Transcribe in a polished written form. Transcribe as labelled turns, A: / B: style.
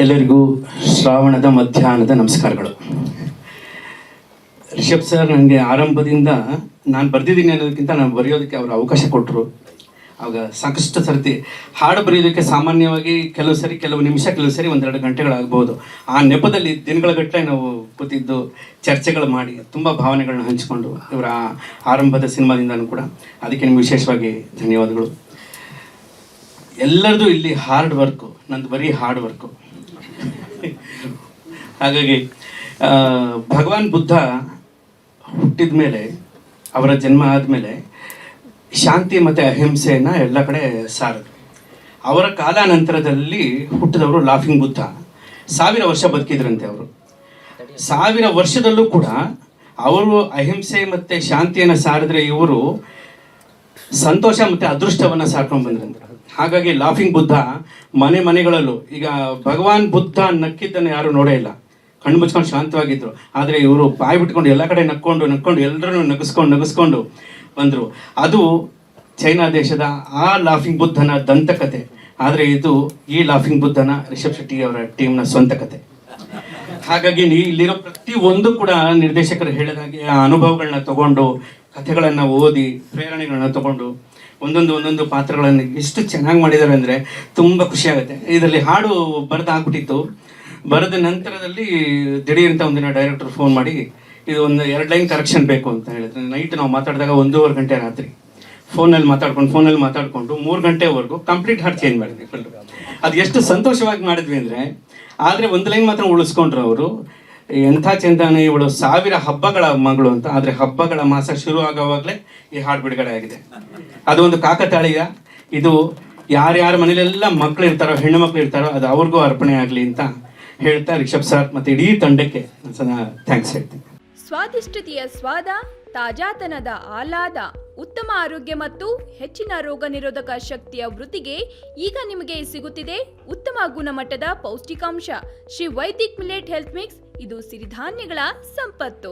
A: ಎಲ್ಲರಿಗೂ ಶ್ರಾವಣದ ಮಧ್ಯಾಹ್ನದ ನಮಸ್ಕಾರಗಳು. ರಿಷಬ್ ಸರ್ ನನಗೆ ಆರಂಭದಿಂದ ನಾನು ಬರೆದಿದ್ದೀನಿ ಅನ್ನೋದಕ್ಕಿಂತ ನಾನು ಬರೆಯೋದಕ್ಕೆ ಅವರು ಅವಕಾಶ ಕೊಟ್ಟರು. ಆವಾಗ ಸಾಕಷ್ಟು ಸರ್ತಿ ಹಾಡು ಬರೆಯೋದಕ್ಕೆ ಸಾಮಾನ್ಯವಾಗಿ ಕೆಲವು ನಿಮಿಷ ಕೆಲವು ಸರಿ 1-2 ಗಂಟೆಗಳಾಗ್ಬೋದು. ಆ ನೆಪದಲ್ಲಿ ದಿನಗಳ ಗಟ್ಟಲೆ ನಾವು ಕೂತಿದ್ದು ಚರ್ಚೆಗಳು ಮಾಡಿ ತುಂಬ ಭಾವನೆಗಳನ್ನ ಹಂಚಿಕೊಂಡು ಇವರ ಆರಂಭದ ಸಿನಿಮಾದಿಂದನೂ ಕೂಡ ಅದಕ್ಕೆ ನಿಮ್ಗೆ ವಿಶೇಷವಾಗಿ ಧನ್ಯವಾದಗಳು. ಎಲ್ಲರದು ಇಲ್ಲಿ ಹಾರ್ಡ್ ವರ್ಕು, ನಂದು ಬರೀ ಹಾರ್ಡ್ ವರ್ಕು. ಹಾಗಾಗಿ ಭಗವಾನ್ ಬುದ್ಧ ಹುಟ್ಟಿದ ಮೇಲೆ, ಅವರ ಜನ್ಮ ಆದಮೇಲೆ ಶಾಂತಿ ಮತ್ತು ಅಹಿಂಸೆಯನ್ನು ಎಲ್ಲ ಕಡೆ ಸಾರಿದ್ರು. ಅವರ ಕಾಲಾನಂತರದಲ್ಲಿ ಹುಟ್ಟಿದವರು ಲಾಫಿಂಗ್ ಬುದ್ಧ 1000 ವರ್ಷ ಬದುಕಿದ್ರಂತೆ. ಅವರು 1000 ವರ್ಷದಲ್ಲೂ ಕೂಡ ಅವರು ಅಹಿಂಸೆ ಮತ್ತು ಶಾಂತಿಯನ್ನು ಸಾರಿದ್ರೆ ಇವರು ಸಂತೋಷ ಮತ್ತು ಅದೃಷ್ಟವನ್ನು ಸಾರ್ಕೊಂಡು ಬಂದ್ರಂತೆ. ಹಾಗಾಗಿ ಲಾಫಿಂಗ್ ಬುದ್ಧ ಮನೆಗಳಲ್ಲೂ, ಈಗ ಭಗವಾನ್ ಬುದ್ಧ ನಕ್ಕಿದ್ದನ್ನು ಯಾರು ನೋಡೇ ಇಲ್ಲ, ಕಣ್ಣು ಮುಚ್ಕೊಂಡು ಶಾಂತವಾಗಿದ್ದರು. ಆದರೆ ಇವರು ಬಾಯಿ ಬಿಟ್ಕೊಂಡು ಎಲ್ಲ ಕಡೆ ನಕ್ಕೊಂಡು ಎಲ್ಲರನ್ನೂ ನಗಿಸ್ಕೊಂಡು ಬಂದರು. ಅದು ಚೈನಾ ದೇಶದ ಆ ಲಾಫಿಂಗ್ ಬುದ್ಧನ ದಂತಕತೆ. ಆದರೆ ಇದು ಈ ಲಾಫಿಂಗ್ ಬುದ್ಧನ ರಿಷಬ್ ಶೆಟ್ಟಿ ಅವರ ಟೀಮ್ನ ಸ್ವಂತ ಕತೆ. ಹಾಗಾಗಿ ಇಲ್ಲಿರೋ ಪ್ರತಿಯೊಂದು ಕೂಡ ನಿರ್ದೇಶಕರು ಹೇಳಿದಾಗೆ ಆ ಅನುಭವಗಳನ್ನ ತಗೊಂಡು, ಕಥೆಗಳನ್ನು ಓದಿ, ಪ್ರೇರಣೆಗಳನ್ನ ತಗೊಂಡು ಒಂದೊಂದು ಪಾತ್ರಗಳನ್ನು ಎಷ್ಟು ಚೆನ್ನಾಗಿ ಮಾಡಿದ್ದಾರೆ ಅಂದರೆ ತುಂಬ ಖುಷಿಯಾಗುತ್ತೆ. ಇದರಲ್ಲಿ ಹಾಡು ಬರೆದಾಗ್ಬಿಟ್ಟಿತ್ತು. ಬರೆದ ನಂತರದಲ್ಲಿ ದಿಢೀರಂತ ಒಂದಿನ ಡೈರೆಕ್ಟರ್ ಫೋನ್ ಮಾಡಿ ಇದು 1-2 ಲೈನ್ ಕರೆಕ್ಷನ್ ಬೇಕು ಅಂತ ಹೇಳಿದ್ರು. ನೈಟ್ ನಾವು ಮಾತಾಡಿದಾಗ 1:30 ಗಂಟೆ ರಾತ್ರಿ ಫೋನಲ್ಲಿ ಮಾತಾಡ್ಕೊಂಡು 3 ಗಂಟೆವರೆಗೂ ಕಂಪ್ಲೀಟ್ ಹಾಡು ಚೇಂಜ್ ಮಾಡಿದ್ವಿ ಫುಲ್. ಅದು ಎಷ್ಟು ಸಂತೋಷವಾಗಿ ಮಾಡಿದ್ವಿ ಅಂದರೆ, ಆದರೆ 1 ಲೈನ್ ಮಾತ್ರ ಉಳಿಸ್ಕೊಂಡ್ರು ಅವರು. ಎಂಥ ಚಂದಾನೆ ಇವಳು 1000 ಹಬ್ಬಗಳ ಮಗಳು ಅಂತ. ಆದರೆ ಹಬ್ಬಗಳ ಮಾಸ ಶುರು ಆಗೋವಾಗಲೇ ಈ ಹಾಡು ಬಿಡುಗಡೆ ಆಗಿದೆ. ಅದು ಒಂದು ಕಾಕತಾಳೀಯ. ಇದು ಯಾರ್ಯಾರ ಮನೇಲೆಲ್ಲ ಮಕ್ಕಳು ಇರ್ತಾರೋ, ಹೆಣ್ಣು ಮಕ್ಕಳು ಇರ್ತಾರೋ, ಅದು ಅವ್ರಿಗೂ ಅರ್ಪಣೆ ಆಗಲಿ ಅಂತ ಹೇಳ್ತಾ ರಿಷಬ್ ಸರ್ ಮತ್ತು ಇಡೀ ತಂಡಕ್ಕೆ ಥ್ಯಾಂಕ್ಸ್ ಹೇಳ್ತೀನಿ.
B: ಸ್ವಾದಿಷ್ಟತೆಯ ಸ್ವಾದ, ತಾಜಾತನದ ಆಹ್ಲಾದ, ಉತ್ತಮ ಆರೋಗ್ಯ ಮತ್ತು ಹೆಚ್ಚಿನ ರೋಗ ನಿರೋಧಕ ಶಕ್ತಿಯ ವೃದ್ಧಿಗೆ ಈಗ ನಿಮಗೆ ಸಿಗುತ್ತಿದೆ ಉತ್ತಮ ಗುಣಮಟ್ಟದ ಪೌಷ್ಟಿಕಾಂಶ Shri Vaidik millet health mix. ಇದು ಸಿರಿಧಾನ್ಯಗಳ ಸಂಪತ್ತು.